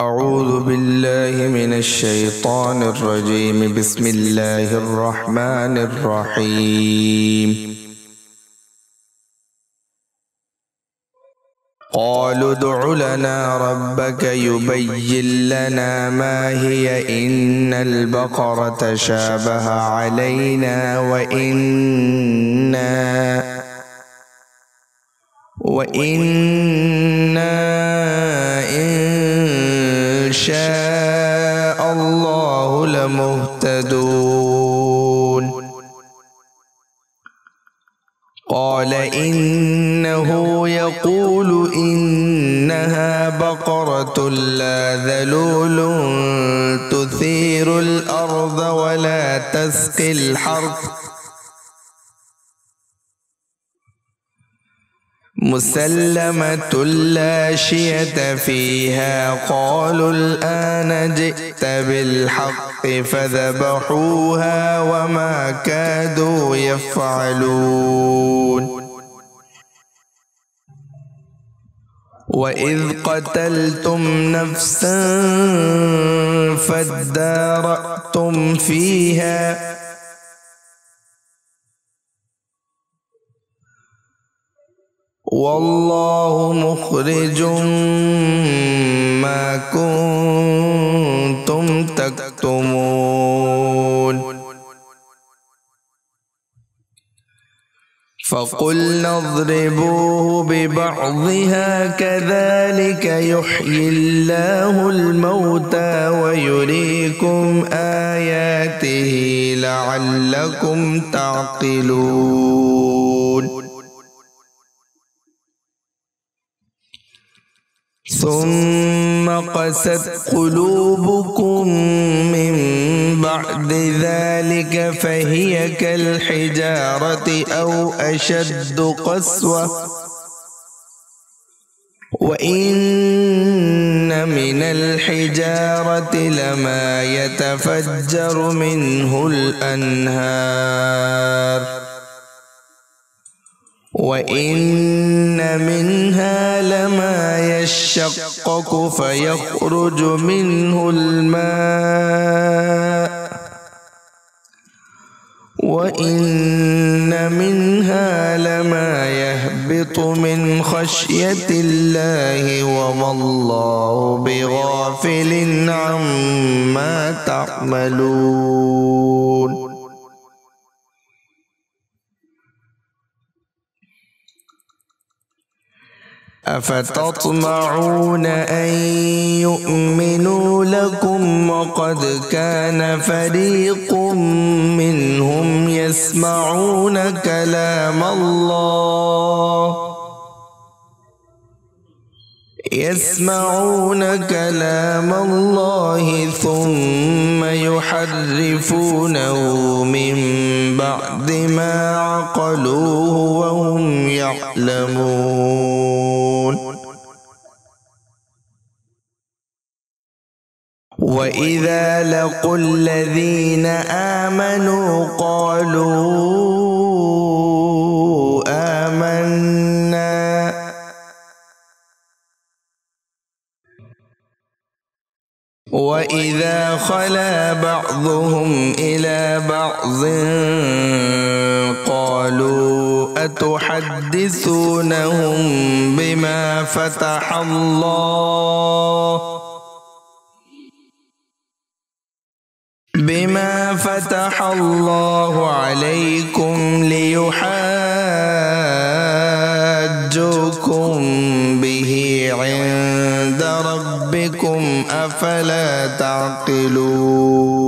أعوذ بالله من الشيطان الرجيم. بسم الله الرحمن الرحيم. قالوا ادع لنا ربك يبين لنا ما هي إن البقرة شابه علينا وإنا إن شاء الله لمهتدون. قال إنه يقول إنها بقرة لا ذلول تثير الأرض ولا تسقي الحرث مسلمة لا شية فيها. قالوا الآن جئت بالحق فذبحوها وما كادوا يفعلون. وإذ قتلتم نفسا فادارأتم فيها والله مخرج ما كنتم تكتمون. فقلنا اضربوه ببعضها كذلك يحيي الله الموتى ويريكم آياته لعلكم تعقلون. ثم قست قلوبكم من بعد ذلك فهي كالحجارة أو أشد قسوة وإن من الحجارة لما يتفجر منه الأنهار وإن منها لما يشقق فيخرج منه الماء وإن منها لما يهبط من خشية الله وما الله بغافل عما تعملون. أفتطمعون أن يؤمنوا لكم وقد كان فريق منهم يسمعون كلام الله ثم يحرفونه من بعد ما عقلوه وهم يعلمون. وإذا لقوا الذين آمنوا قالوا آمنا وإذا خلا بعضهم إلى بعض قالوا أتحدثونهم بما فتح الله عليكم ليحاجوكم به عند ربكم أفلا تعقلون.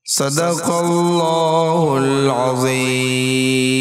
صدق الله العظيم.